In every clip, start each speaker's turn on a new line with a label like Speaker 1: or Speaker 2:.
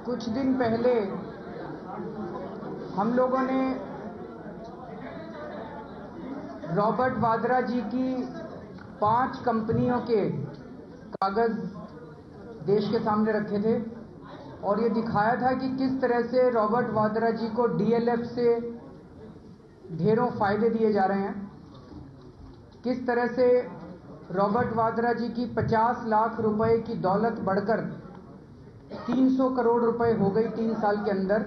Speaker 1: कुछ दिन पहले हम लोगों ने रॉबर्ट वाड्रा जी की 5 कंपनियों के कागज़ देश के सामने रखे थे और ये दिखाया था कि किस तरह से रॉबर्ट वाड्रा जी को डीएलएफ से ढेरों फायदे दिए जा रहे हैं, किस तरह से रॉबर्ट वाड्रा जी की 50 लाख रुपए की दौलत बढ़कर 300 करोड़ रुपए हो गई 3 साल के अंदर।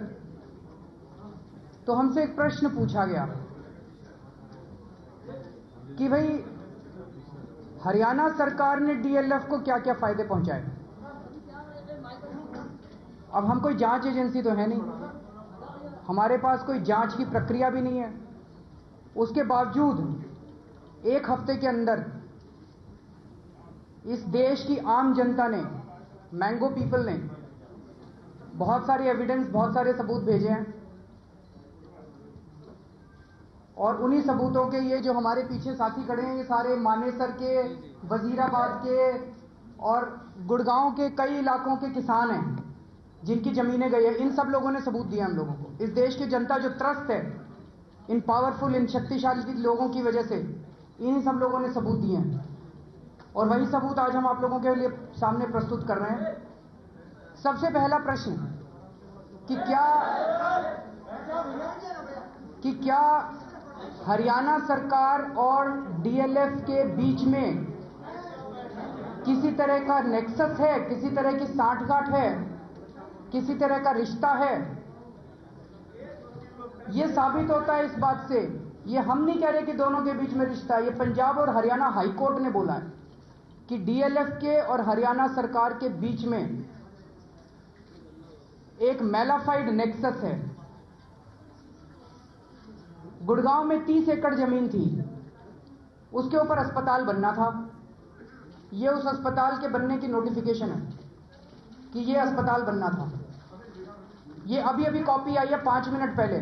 Speaker 1: तो हमसे एक प्रश्न पूछा गया कि भाई हरियाणा सरकार ने डीएलएफ को क्या क्या फायदे पहुंचाए। अब हम कोई जांच एजेंसी तो है नहीं, हमारे पास कोई जांच की प्रक्रिया भी नहीं है। उसके बावजूद एक हफ्ते के अंदर इस देश की आम जनता ने, मैंगो पीपल ने बहुत सारे एविडेंस, बहुत सारे सबूत भेजे हैं और उन्हीं सबूतों के ये जो हमारे पीछे साथी खड़े हैं, ये सारे मानेसर के, वजीराबाद के और गुड़गांव के कई इलाकों के किसान हैं जिनकी जमीनें गई है। इन सब लोगों ने सबूत दिया हम लोगों को। इस देश की जनता जो त्रस्त है इन पावरफुल, इन शक्तिशाली लोगों की वजह से, इन सब लोगों ने सबूत दिए हैं और वही सबूत आज हम आप लोगों के लिए सामने प्रस्तुत कर रहे हैं। सबसे पहला प्रश्न कि क्या हरियाणा सरकार और डीएलएफ के बीच में किसी तरह का नेक्सस है, किसी तरह की साठगांठ है, किसी तरह का रिश्ता है। यह साबित होता है इस बात से, ये हम नहीं कह रहे कि दोनों के बीच में रिश्ता है, ये पंजाब और हरियाणा हाईकोर्ट ने बोला है कि डीएलएफ के और हरियाणा सरकार के बीच में एक मैलाफाइड नेक्सस है। गुड़गांव में 30 एकड़ जमीन थी, उसके ऊपर अस्पताल बनना था। यह उस अस्पताल के बनने की नोटिफिकेशन है कि यह अस्पताल बनना था। यह अभी कॉपी आई है 5 मिनट पहले।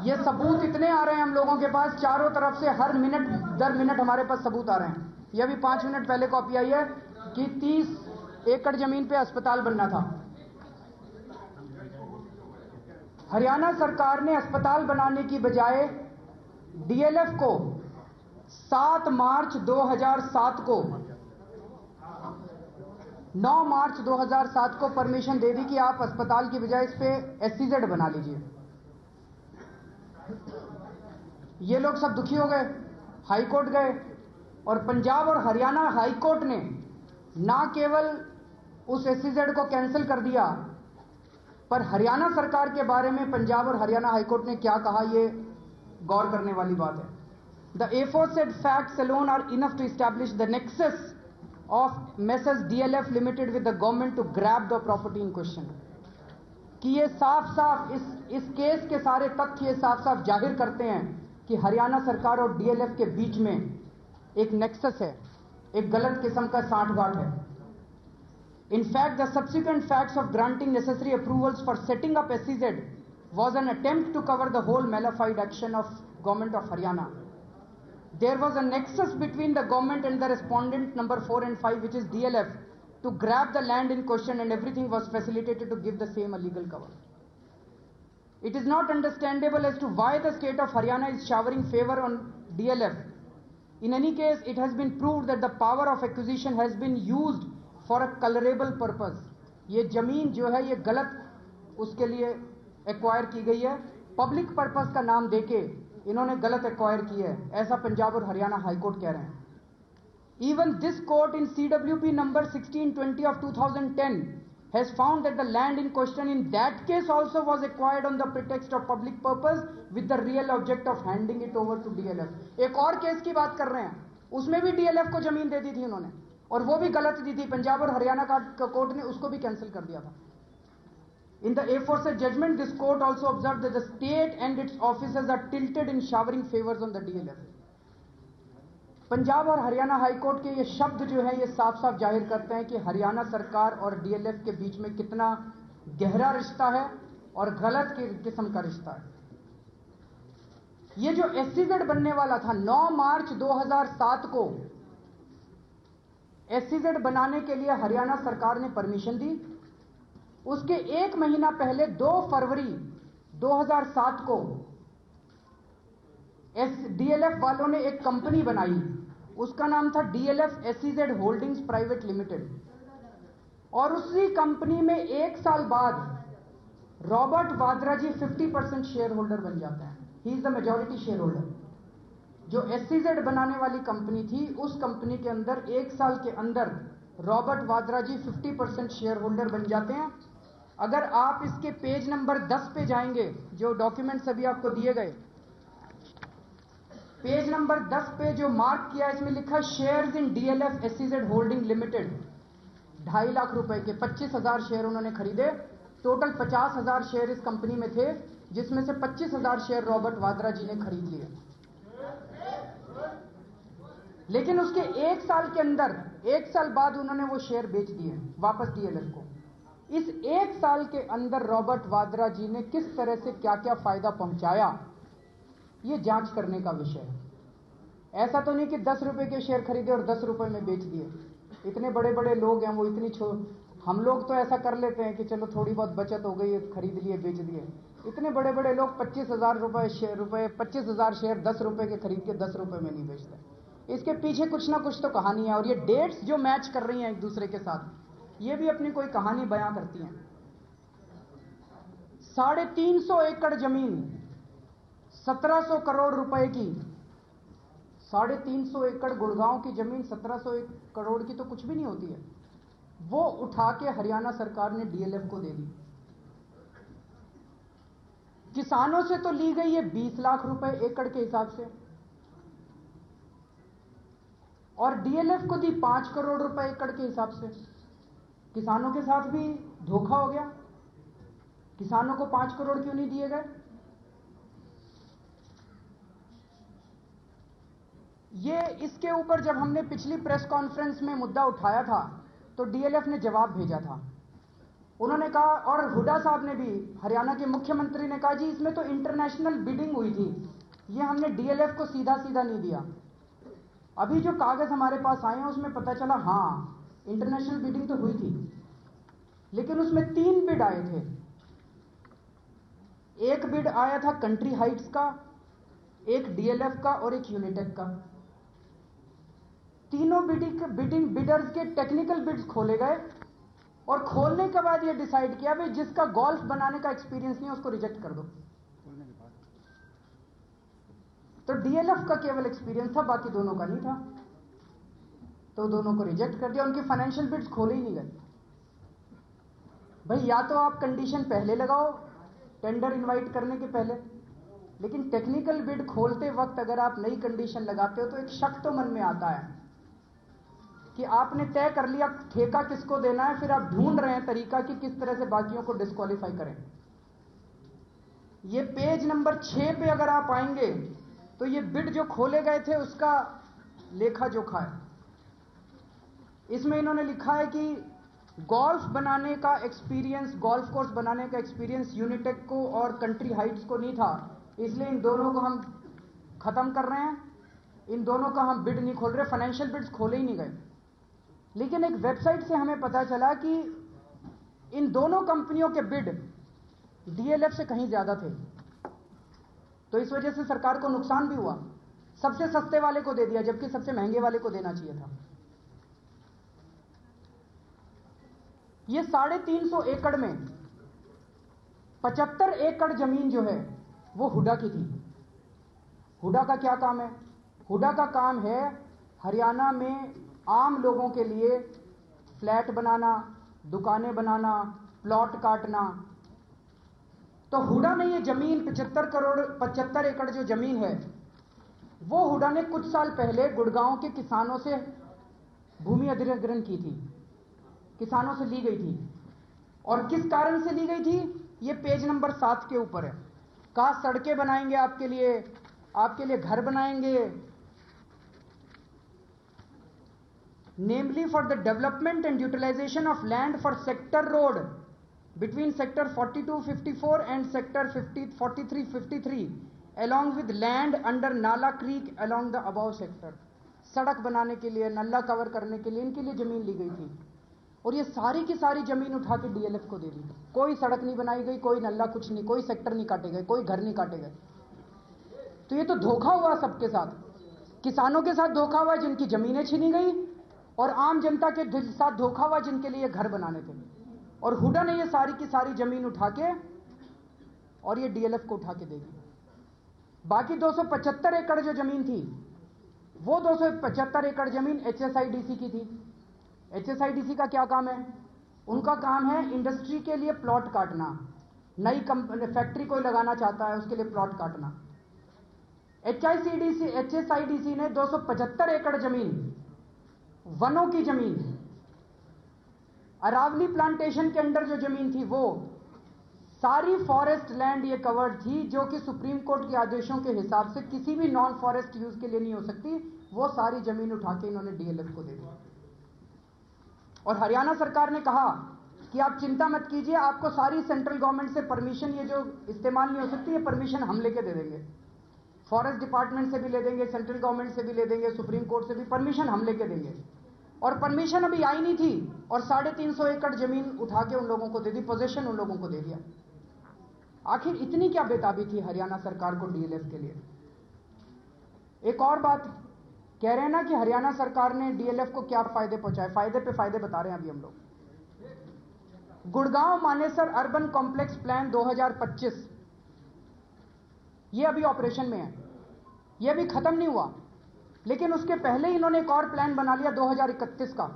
Speaker 1: ये सबूत इतने आ रहे हैं हम लोगों के पास, चारों तरफ से हर मिनट दर मिनट हमारे पास सबूत आ रहे हैं। यह भी 5 मिनट पहले कॉपी आई है कि 30 एकड़ जमीन पे अस्पताल बनना था। हरियाणा सरकार ने अस्पताल बनाने की बजाय डीएलएफ को 7 मार्च 2007 को 9 मार्च 2007 को परमिशन दे दी कि आप अस्पताल की बजाय इस पे एसईजेड बना लीजिए। ये लोग सब दुखी हो गए, हाईकोर्ट गए और पंजाब और हरियाणा हाईकोर्ट ने ना केवल उस एसईजेड को कैंसिल कर दिया, पर हरियाणा सरकार के बारे में पंजाब और हरियाणा हाईकोर्ट ने क्या कहा, ये गौर करने वाली बात है। The aforesaid facts alone are enough to establish the nexus of Messrs DLF Limited with the government to grab the property in question। कि ये साफ साफ इस केस के सारे तथ्य साफ साफ जाहिर करते हैं कि हरियाणा सरकार और डीएलएफ के बीच में एक नेक्सस है, एक गलत किस्म का साठगांठ है। In fact, the subsequent facts of granting necessary approvals for setting up SEZ was an attempt to cover the whole malified action of government of Haryana. There was a nexus between the government and the respondent number 4 and 5, which is DLF, to grab the land in question, and everything was facilitated to give the same a legal cover. It is not understandable as to why the state of Haryana is showering favor on DLF. In any case, it has been proved that the power of acquisition has been used for a colorable purpose। ये जमीन जो है ये गलत उसके लिए acquire की गई है, पब्लिक पर्पस का नाम देके इन्होंने गलत एक्वायर की है, ऐसा पंजाब और हरियाणा हाईकोर्ट कह रहे हैं। Even this court in CWP number 1620 of 2010 has found that the land in question in that case also was acquired on the pretext of public purpose with the real object of handing it over to DLF। एक और case की बात कर रहे हैं, उसमें भी DLF को जमीन दे दी थी उन्होंने और वो भी गलत दी थी। पंजाब और हरियाणा का कोर्ट ने उसको भी कैंसिल कर दिया था। In the aforesaid judgment, this court also observed that the state and its officers are tilted in showering favors on the DLF। Punjab और हरियाणा हाईकोर्ट के ये शब्द जो है ये साफ साफ जाहिर करते हैं कि हरियाणा सरकार और डीएलएफ के बीच में कितना गहरा रिश्ता है और गलत किस्म का रिश्ता है। ये जो एसईजेड बनने वाला था 9 मार्च 2007 को, एसईजेड बनाने के लिए हरियाणा सरकार ने परमिशन दी उसके एक महीना पहले 2 फरवरी 2007 को डीएलएफ वालों ने एक कंपनी बनाई, उसका नाम था DLF SEZ holdings private limited. और उसी कंपनी में 1 साल बाद रॉबर्ट वाड्रा जी 50% शेयर होल्डर बन जाते हैं। He is the majority share holder. जो एसईजेड बनाने वाली कंपनी थी, उस कंपनी के अंदर 1 साल के अंदर रॉबर्ट वाड्रा जी 50% शेयर होल्डर बन जाते हैं। अगर आप इसके पेज नंबर 10 पे जाएंगे, जो डॉक्यूमेंट्स अभी आपको दिए गए, पेज नंबर 10 पे जो मार्क किया, इसमें लिखा shares in DLF SEZ holding limited, 2.5 lakh रुपए के 25,000 शेयर उन्होंने खरीदे। टोटल 50,000 शेयर इस कंपनी में थे, जिसमें से 25,000 शेयर रॉबर्ट वाड्रा जी ने खरीद लिए। लेकिन उसके 1 साल के अंदर, 1 साल बाद उन्होंने वो शेयर बेच दिए वापस डीएलएफ को। इस 1 साल के अंदर रॉबर्ट वाड्रा जी ने किस तरह से क्या क्या फायदा पहुंचाया, ये जांच करने का विषय है। ऐसा तो नहीं कि 10 रुपए के शेयर खरीदे और 10 रुपए में बेच दिए। इतने बड़े बड़े लोग हैं, वो इतनी हम लोग तो ऐसा कर लेते हैं कि चलो थोड़ी बहुत बचत हो गई, खरीद लिए बेच दिए। इतने बड़े बड़े लोग 25,000 रुपए 25,000 शेयर 10 रुपए के खरीद के 10 रुपए में नहीं बेचते। इसके पीछे कुछ ना कुछ तो कहानी है। और ये डेट्स जो मैच कर रही हैं एक दूसरे के साथ, ये भी अपनी कोई कहानी बयां करती हैं। 350 एकड़ जमीन 1700 करोड़ रुपए की, 350 एकड़ गुड़गांव की जमीन 1700 करोड़ की तो कुछ भी नहीं होती है, वो उठा के हरियाणा सरकार ने डीएलएफ को दे दी। किसानों से तो ली गई है 20 लाख रुपए एकड़ के हिसाब से, और डीएलएफ को दी 5 करोड़ रुपए एकड़ के हिसाब से। किसानों के साथ भी धोखा हो गया। किसानों को 5 करोड़ क्यों नहीं दिए गए? ये इसके ऊपर जब हमने पिछली प्रेस कॉन्फ्रेंस में मुद्दा उठाया था, तो डीएलएफ ने जवाब भेजा था। उन्होंने कहा, और हुड्डा साहब ने भी, हरियाणा के मुख्यमंत्री ने कहा, जी इसमें तो इंटरनेशनल बिडिंग हुई थी, ये हमने डीएलएफ को सीधा सीधा नहीं दिया। अभी जो कागज हमारे पास आए हैं उसमें पता चला हाँ इंटरनेशनल बिडिंग तो हुई थी, लेकिन उसमें 3 बिड आए थे। एक बिड आया था कंट्री हाइट्स का, एक डीएलएफ का और एक यूनिटेक का। तीनों बिडिंग बिडर्स के टेक्निकल बिड्स खोले गए, और खोलने के बाद यह डिसाइड किया भाई जिसका गोल्फ बनाने का एक्सपीरियंस नहीं है उसको रिजेक्ट कर दो। तो डीएलएफ का केवल एक्सपीरियंस था, बाकी दोनों का नहीं था, तो दोनों को रिजेक्ट कर दिया। उनके फाइनेंशियल बिड्स खोले ही नहीं गए। भाई या तो आप कंडीशन पहले लगाओ टेंडर इनवाइट करने के पहले, लेकिन टेक्निकल बिड खोलते वक्त अगर आप नई कंडीशन लगाते हो तो एक शक तो मन में आता है कि आपने तय कर लिया ठेका किसको देना है, फिर आप ढूंढ रहे हैं तरीका कि किस तरह से बाकियों को डिस्क्वालीफाई करें। ये पेज नंबर 6 पे अगर आप आएंगे तो ये बिड जो खोले गए थे उसका लेखा जोखा है। इसमें इन्होंने लिखा है कि गोल्फ बनाने का एक्सपीरियंस, गोल्फ कोर्स बनाने का एक्सपीरियंस यूनिटेक को और कंट्री हाइट्स को नहीं था, इसलिए इन दोनों को हम खत्म कर रहे हैं, इन दोनों का हम बिड नहीं खोल रहे। फाइनेंशियल बिड्स खोले ही नहीं गए। लेकिन एक वेबसाइट से हमें पता चला कि इन दोनों कंपनियों के बिड डीएलएफ से कहीं ज्यादा थे, तो इस वजह से सरकार को नुकसान भी हुआ। सबसे सस्ते वाले को दे दिया जबकि सबसे महंगे वाले को देना चाहिए था। ये 350 एकड़ में 75 एकड़ जमीन जो है वो हुड्डा की थी। हुड्डा का क्या काम है? हुड्डा का काम है हरियाणा में आम लोगों के लिए फ्लैट बनाना, दुकानें बनाना, प्लॉट काटना। तो हुड्डा ने ये जमीन 75 एकड़ जो जमीन है वो हुड्डा ने कुछ साल पहले गुड़गांव के किसानों से भूमि अधिग्रहण की थी, किसानों से ली गई थी। और किस कारण से ली गई थी ये पेज नंबर 7 के ऊपर है। कहा सड़कें बनाएंगे आपके लिए घर बनाएंगे, namely for the development and utilization of land for sector road between sector 4254 and sector 4353 along with land under Nala Creek along the above sector। सड़क बनाने के लिए, नल्ला कवर करने के लिए इनके लिए जमीन ली गई थी। और ये सारी की सारी जमीन उठा के डीएलएफ को दे दी। कोई सड़क नहीं बनाई गई, कोई नल्ला कुछ नहीं, कोई सेक्टर नहीं काटे गए, कोई घर नहीं काटे गए। तो ये तो धोखा हुआ सबके साथ। किसानों के साथ धोखा हुआ जिनकी जमीनें छीनी गई, और आम जनता के साथ धोखा हुआ जिनके लिए घर बनाने थे। और हुडा ने ये सारी की सारी जमीन उठा के और ये डीएलएफ को उठा के दे दी। बाकी 275 एकड़ जो जमीन थी, वो 275 एकड़ जमीन एचएसआईडीसी की थी। एचएसआईडीसी का क्या काम है? उनका काम है इंडस्ट्री के लिए प्लॉट काटना, नई फैक्ट्री कोई लगाना चाहता है उसके लिए प्लॉट काटना। एचएसआईडीसी ने 275 एकड़ जमीन, वनों की जमीन, अरावली प्लांटेशन के अंडर जो जमीन थी वो सारी फॉरेस्ट लैंड ये कवर्ड थी, जो कि सुप्रीम कोर्ट के आदेशों के हिसाब से किसी भी नॉन फॉरेस्ट यूज के लिए नहीं हो सकती। वो सारी जमीन उठा के इन्होंने डीएलएफ को दे दी। और हरियाणा सरकार ने कहा कि आप चिंता मत कीजिए, आपको सारी सेंट्रल गवर्नमेंट से परमिशन, ये जो इस्तेमाल नहीं हो सकती, ये परमिशन हम लेके दे देंगे। फॉरेस्ट डिपार्टमेंट से भी ले देंगे, सेंट्रल गवर्नमेंट से भी ले देंगे, सुप्रीम कोर्ट से भी परमिशन हम लेके देंगे। और परमिशन अभी आई नहीं थी और 350 एकड़ जमीन उठा के उन लोगों को दे दी, पोजीशन उन लोगों को दे दिया। आखिर इतनी क्या बेताबी थी हरियाणा सरकार को डीएलएफ के लिए? एक और बात कह रहे हैं ना कि हरियाणा सरकार ने डीएलएफ को क्या फायदे पहुंचाए। फायदे पे फायदे बता रहे हैं अभी हम लोग। Gurgaon Manesar urban complex plan 2025, ये अभी ऑपरेशन में है, ये अभी खत्म नहीं हुआ, लेकिन उसके पहले इन्होंने एक और प्लान बना लिया 2031 का।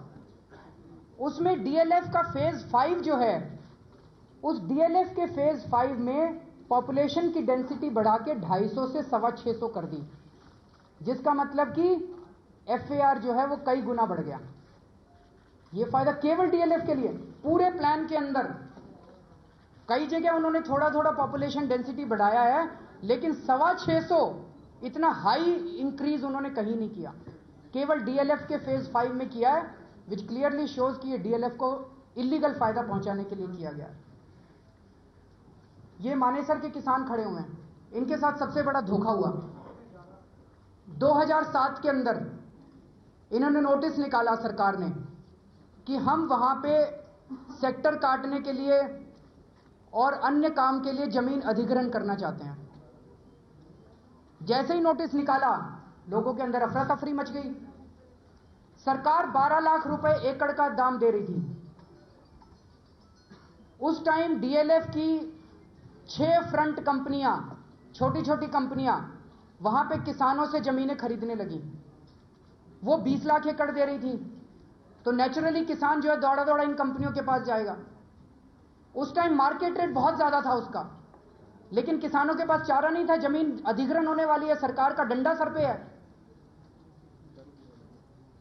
Speaker 1: उसमें डीएलएफ का फेज 5 जो है, उस डीएलएफ के फेज 5 में पॉपुलेशन की डेंसिटी बढ़ा के 250 से 625 कर दी, जिसका मतलब कि एफएआर जो है वो कई गुना बढ़ गया। ये फायदा केवल डीएलएफ के लिए। पूरे प्लान के अंदर कई जगह उन्होंने थोड़ा थोड़ा पॉपुलेशन डेंसिटी बढ़ाया है, लेकिन 625 इतना हाई इंक्रीज उन्होंने कहीं नहीं किया, केवल डीएलएफ के फेज 5 में किया है, विच क्लियरली शोज कि ये डीएलएफ को इलीगल फायदा पहुंचाने के लिए किया गया है। ये मानेसर के किसान खड़े हुए हैं, इनके साथ सबसे बड़ा धोखा हुआ। 2007 के अंदर इन्होंने नोटिस निकाला सरकार ने कि हम वहां पे सेक्टर काटने के लिए और अन्य काम के लिए जमीन अधिग्रहण करना चाहते हैं। जैसे ही नोटिस निकाला, लोगों के अंदर अफरा तफरी मच गई। सरकार 12 लाख रुपए एकड़ का दाम दे रही थी। उस टाइम डीएलएफ की 6 फ्रंट कंपनियां, छोटी छोटी कंपनियां वहां पे किसानों से जमीनें खरीदने लगी। वो 20 लाख एकड़ दे रही थी, तो नेचुरली किसान जो है दौड़ा दौड़ा इन कंपनियों के पास जाएगा। उस टाइम मार्केट रेट बहुत ज्यादा था उसका, लेकिन किसानों के पास चारा नहीं था। जमीन अधिग्रहण होने वाली है, सरकार का डंडा सर पे है।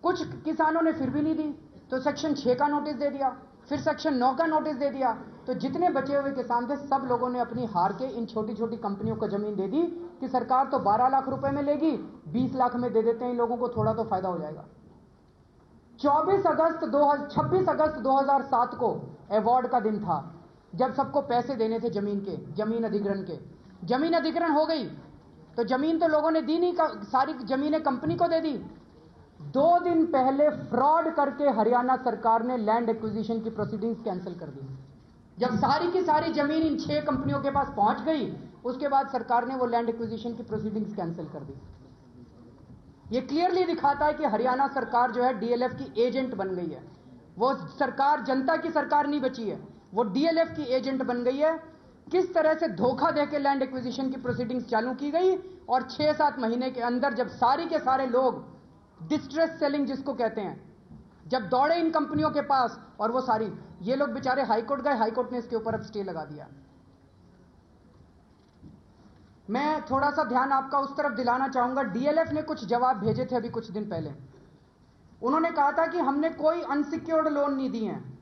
Speaker 1: कुछ किसानों ने फिर भी नहीं दी, तो सेक्शन 6 का नोटिस दे दिया, फिर सेक्शन 9 का नोटिस दे दिया। तो जितने बचे हुए किसान थे, सब लोगों ने अपनी हार के इन छोटी छोटी कंपनियों को जमीन दे दी कि सरकार तो 12 लाख रुपए में लेगी, 20 लाख में दे देते हैं इन लोगों को, थोड़ा तो फायदा हो जाएगा। 26 अगस्त 2007 को अवार्ड का दिन था, जब सबको पैसे देने थे जमीन अधिग्रहण के। जमीन अधिग्रहण हो गई, तो जमीन तो लोगों ने दी नहीं, सारी जमीनें कंपनी को दे दी। 2 दिन पहले फ्रॉड करके हरियाणा सरकार ने लैंड एक्विजिशन की प्रोसीडिंग्स कैंसिल कर दी। जब सारी की सारी जमीन इन 6 कंपनियों के पास पहुंच गई, उसके बाद सरकार ने वो लैंड एक्विजिशन की प्रोसीडिंग्स कैंसिल कर दी। ये क्लियरली दिखाता है कि हरियाणा सरकार जो है डीएलएफ की एजेंट बन गई है। वो सरकार जनता की सरकार नहीं बची है, वो डीएलएफ की एजेंट बन गई है। किस तरह से धोखा देकर लैंड एक्विजिशन की प्रोसीडिंग्स चालू की गई, और 6-7 महीने के अंदर जब सारी के सारे लोग डिस्ट्रेस सेलिंग जिसको कहते हैं, जब दौड़े इन कंपनियों के पास, और वो सारी, ये लोग बेचारे हाईकोर्ट गए, हाईकोर्ट ने इसके ऊपर अब स्टे लगा दिया। मैं थोड़ा सा ध्यान आपका उस तरफ दिलाना चाहूंगा। डीएलएफ ने कुछ जवाब भेजे थे अभी कुछ दिन पहले। उन्होंने कहा था कि हमने कोई अनसिक्योर्ड लोन नहीं दिए हैं।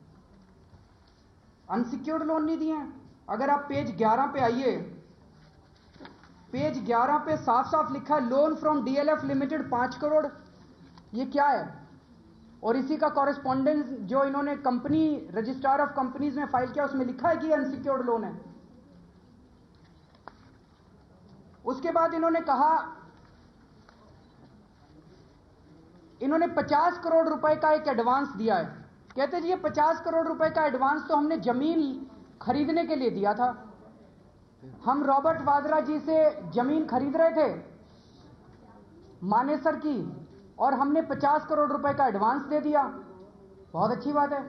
Speaker 1: अनसिक्योर्ड लोन नहीं दिए हैं। अगर आप पेज 11 पे आइए, पेज 11 पे साफ साफ लिखा है, loan from DLF limited 5 crore. ये क्या है? और इसी का कॉरेस्पॉन्डेंस जो इन्होंने कंपनी रजिस्ट्रार ऑफ कंपनीज में फाइल किया, उसमें लिखा है कि अनसिक्योर्ड लोन है। उसके बाद इन्होंने कहा, इन्होंने 50 करोड़ रुपए का एक एडवांस दिया है। कहते जी ये 50 करोड़ रुपए का एडवांस तो हमने जमीन खरीदने के लिए दिया था। हम रॉबर्ट वाड्रा जी से जमीन खरीद रहे थे मानेसर की, और हमने 50 करोड़ रुपए का एडवांस दे दिया। बहुत अच्छी बात है।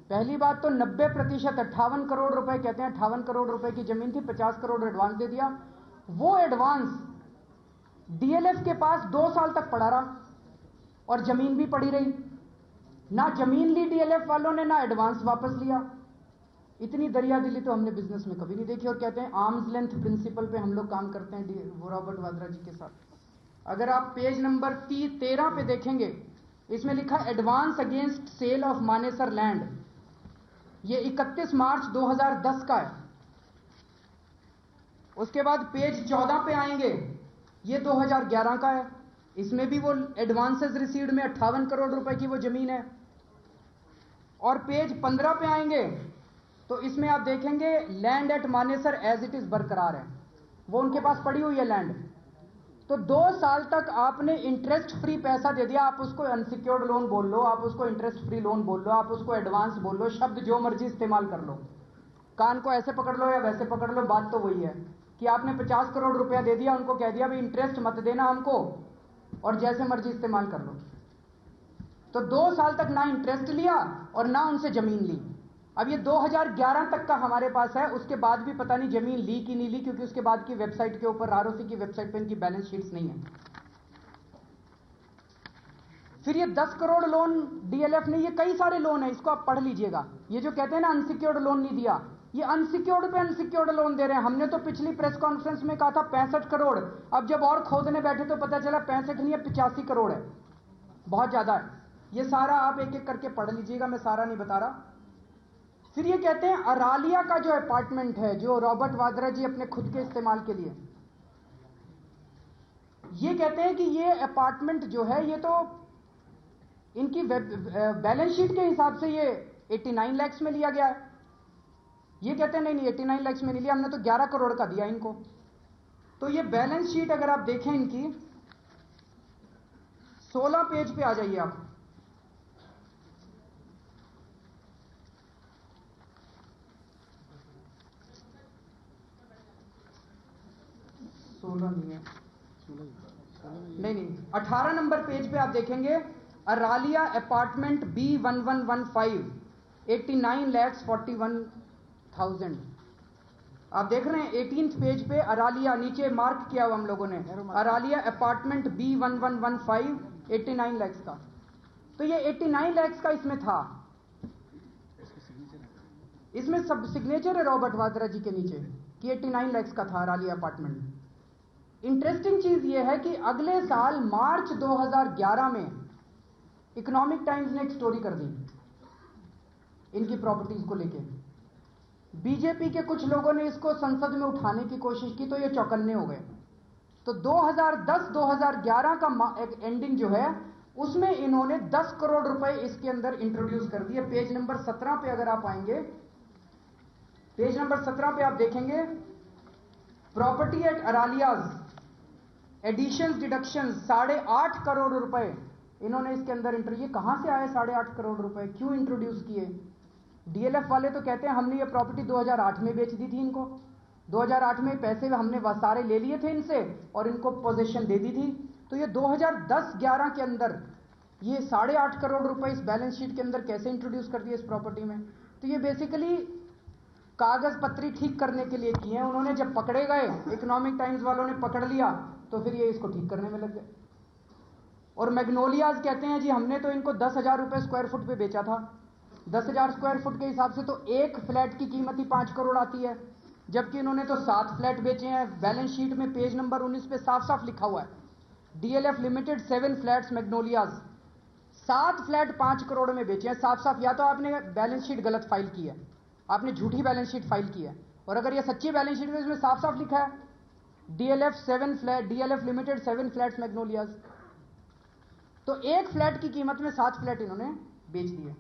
Speaker 1: पहली बात तो 90%, 58 करोड़ रुपए कहते हैं, 58 करोड़ रुपए की जमीन थी, 50 करोड़ एडवांस दे दिया। वो एडवांस डीएलएफ के पास 2 साल तक पड़ा रहा और जमीन भी पड़ी रही। ना जमीन ली डीएलएफ वालों ने, ना एडवांस वापस लिया। इतनी दरिया दिली तो हमने बिजनेस में कभी नहीं देखी। और कहते हैं आर्म्स लेंथ प्रिंसिपल पे हम लोग काम करते हैं रॉबर्ट वाड्रा जी के साथ। अगर आप पेज नंबर 13 पे देखेंगे, इसमें लिखा advance against sale of Manesar land. ये 31 मार्च 2010 का है। उसके बाद पेज 14 पे आएंगे, ये 2011 का है। इसमें भी वो एडवांसेस रिसीव्ड में 58 करोड़ रुपए की वो जमीन है। और पेज 15 पे आएंगे तो इसमें आप देखेंगे land at Manesar as it is बरकरार है, वो उनके पास पड़ी हुई है लैंड। तो 2 साल तक आपने इंटरेस्ट फ्री पैसा दे दिया। आप उसको अनसिक्योर्ड लोन बोल लो, आप उसको इंटरेस्ट फ्री लोन बोल लो, आप उसको एडवांस बोल लो, शब्द जो मर्जी इस्तेमाल कर लो, कान को ऐसे पकड़ लो या वैसे पकड़ लो, बात तो वही है कि आपने 50 करोड़ रुपया दे दिया, उनको कह दिया भाई इंटरेस्ट मत देना हमको और जैसे मर्जी इस्तेमाल कर लो। तो 2 साल तक ना इंटरेस्ट लिया और ना उनसे जमीन ली। अब ये 2011 तक का हमारे पास है, उसके बाद भी पता नहीं जमीन ली कि नहीं ली, क्योंकि उसके बाद की वेबसाइट के ऊपर, आरओसी की वेबसाइट पे इनकी बैलेंस शीट्स नहीं है। फिर ये 10 करोड़ लोन डीएलएफ ने, ये कई सारे लोन है, इसको आप पढ़ लीजिएगा। ये जो कहते हैं ना अनसिक्योर्ड लोन नहीं दिया, ये अनसिक्योर्ड पे अनसिक्योर्ड लोन दे रहे हैं। हमने तो पिछली प्रेस कॉन्फ्रेंस में कहा था 65 करोड़, अब जब और खोदने बैठे तो पता चला 65 नहीं है, 85 करोड़ है, बहुत ज्यादा है। ये सारा आप एक एक करके पढ़ लीजिएगा, मैं सारा नहीं बता रहा। फिर ये कहते हैं अरालिया का जो अपार्टमेंट है, जो रॉबर्ट वाड्रा जी अपने खुद के इस्तेमाल के लिए, ये कहते हैं कि ये अपार्टमेंट जो है, ये तो इनकी बैलेंस शीट के हिसाब से ये 89 लाख में लिया गया है। ये कहते हैं नहीं 89 लाख में नहीं लिया, हमने तो 11 करोड़ का दिया इनको। तो ये बैलेंस शीट अगर आप देखें इनकी, 16 पेज पे आ जाइए आप। 16 नहीं है, नहीं 18 नंबर पेज पे आप देखेंगे अरालिया अपार्टमेंट B1115 89,41,000। आप देख रहे हैं 18th पेज पे अरालिया, नीचे मार्क किया हुआ हम लोगों ने, अरालिया अपार्टमेंट B1115 89 लाख का। तो ये 89 लाख का इसमें था, इसमें सब सिग्नेचर है रॉबर्ट वाड्रा जी के नीचे कि 89 लाख का था अरालिया अपार्टमेंट। इंटरेस्टिंग चीज यह है कि अगले साल मार्च 2011 में इकोनॉमिक टाइम्स ने एक स्टोरी कर दी इनकी प्रॉपर्टीज को लेके। बीजेपी के कुछ लोगों ने इसको संसद में उठाने की कोशिश की तो ये चौकन्ने हो गए। तो 2010-2011 का एक एंडिंग जो है, उसमें इन्होंने 10 करोड़ रुपए इसके अंदर इंट्रोड्यूस कर दिए। पेज नंबर 17 पे अगर आप आएंगे, पेज नंबर 17 पे आप देखेंगे property at Aralias additions deductions 8.5 crore रुपए इन्होंने इसके अंदर ये कहां से आए 8.5 करोड़ रुपए, क्यों इंट्रोड्यूस किए? डीएलएफ वाले तो कहते हैं हमने ये प्रॉपर्टी 2008 में बेच दी थी इनको, 2008 में पैसे हमने सारे ले लिए थे इनसे और इनको पोजीशन दे दी थी। तो ये 2010-11 के अंदर ये 8.5 करोड़ रुपए इस बैलेंस शीट के अंदर कैसे इंट्रोड्यूस कर दिए इस प्रॉपर्टी में? तो ये बेसिकली कागज पत्री ठीक करने के लिए किए हैं उन्होंने। जब पकड़े गए, इकोनॉमिक टाइम्स वालों ने पकड़ लिया, तो फिर ये इसको ठीक करने में लग गए। और मैग्नोलियाज कहते हैं जी हमने तो इनको 10,000 रुपए स्क्वायर फुट पे बेचा था। 10,000 स्क्वायर फुट के हिसाब से तो एक फ्लैट की कीमत ही 5 करोड़ आती है, जबकि इन्होंने तो 7 फ्लैट बेचे हैं। बैलेंस शीट में पेज नंबर 19 पे साफ साफ लिखा हुआ है DLF limited 7 flats Magnolias, 7 flat 5 crore में बेचे हैं। साफ साफ या तो आपने बैलेंस शीट गलत फाइल की है, आपने झूठी बैलेंस शीट फाइल की है, और अगर ये सच्ची बैलेंस शीट में इसमें साफ साफ लिखा है डीएलएफ लिमिटेड 7 फ्लैट्स मैग्नोलियाज, तो एक फ्लैट की कीमत में 7 फ्लैट इन्होंने बेच दिए।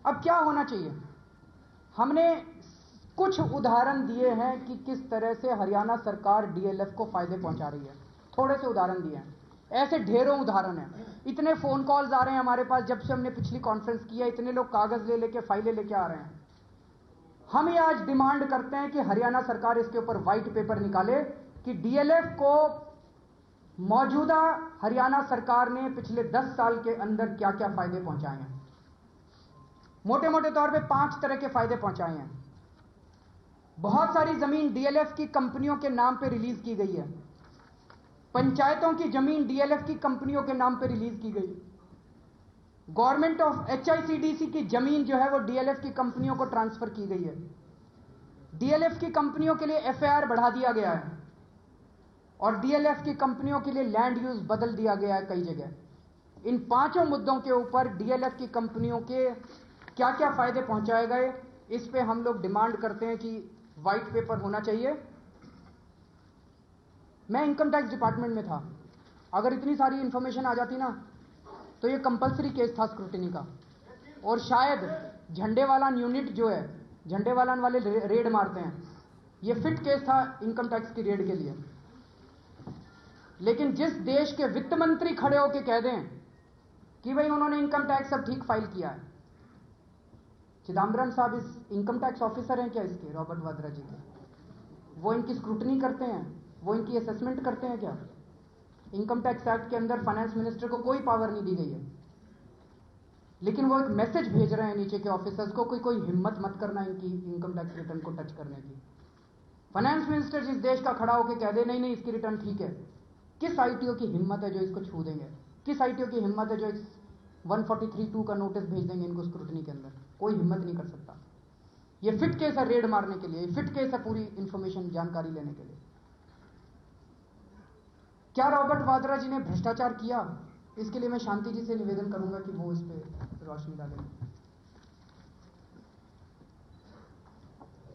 Speaker 1: अब क्या होना चाहिए? हमने कुछ उदाहरण दिए हैं कि किस तरह से हरियाणा सरकार डीएलएफ को फायदे पहुंचा रही है, थोड़े से उदाहरण दिए हैं। ऐसे ढेरों उदाहरण हैं। इतने फोन कॉल्स आ रहे हैं हमारे पास, जब से हमने पिछली कॉन्फ्रेंस की है इतने लोग कागज ले लेके फाइलें लेके आ रहे हैं। हम ये आज डिमांड करते हैं कि हरियाणा सरकार इसके ऊपर व्हाइट पेपर निकाले कि डीएलएफ को मौजूदा हरियाणा सरकार ने पिछले 10 साल के अंदर क्या क्या फायदे पहुंचाए हैं। मोटे मोटे तौर पे 5 तरह के फायदे पहुंचाए हैं। बहुत सारी जमीन डीएलएफ की कंपनियों के नाम पे रिलीज की गई है। पंचायतों की जमीन डीएलएफ की कंपनियों के नाम पे रिलीज की गई। गवर्नमेंट ऑफ एचआईसीडीसी की जमीन जो है वो डीएलएफ की कंपनियों को ट्रांसफर की गई है। डीएलएफ की कंपनियों के लिए एफआईआर बढ़ा दिया गया है और डीएलएफ की कंपनियों के लिए लैंड यूज बदल दिया गया है कई जगह। इन 5 मुद्दों के ऊपर डीएलएफ की कंपनियों के क्या क्या फायदे पहुंचाए गए, इस पे हम लोग डिमांड करते हैं कि व्हाइट पेपर होना चाहिए। मैं इनकम टैक्स डिपार्टमेंट में था, अगर इतनी सारी इंफॉर्मेशन आ जाती ना तो ये कंपलसरी केस था स्क्रूटिनी का, और शायद झंडेवालान यूनिट जो है, झंडेवालान वाले रेड मारते हैं, ये फिट केस था इनकम टैक्स की रेड के लिए। लेकिन जिस देश के वित्त मंत्री खड़े होकर कह दें कि भाई उन्होंने इनकम टैक्स सब ठीक फाइल किया है। चिदम्बरम साहब इस इनकम टैक्स ऑफिसर हैं क्या इसके, रॉबर्ट वाड्रा जी के? वो इनकी स्क्रूटनी करते हैं, वो इनकी असेसमेंट करते हैं क्या? इनकम टैक्स एक्ट के अंदर फाइनेंस मिनिस्टर को कोई पावर नहीं दी गई है, लेकिन वो एक मैसेज भेज रहे हैं नीचे के ऑफिसर्स को कि कोई हिम्मत मत करना इनकी इनकम टैक्स रिटर्न को टच करने की। फाइनेंस मिनिस्टर जिस देश का खड़ा होकर कह दे नहीं नहीं इसकी रिटर्न ठीक है, किस आईटीओ की हिम्मत है जो इसको छू देंगे? किस आईटीओ की हिम्मत है जो 143(2) का नोटिस भेज देंगे इनको स्क्रूटनी के अंदर? कोई हिम्मत नहीं कर सकता। ये फिट केस है रेड मारने के लिए, फिट केस है पूरी इंफॉर्मेशन जानकारी लेने के लिए। क्या रॉबर्ट वाड्रा जी ने भ्रष्टाचार किया? इसके लिए मैं शांति जी से निवेदन करूंगा कि वो इस पे रोशनी डालें।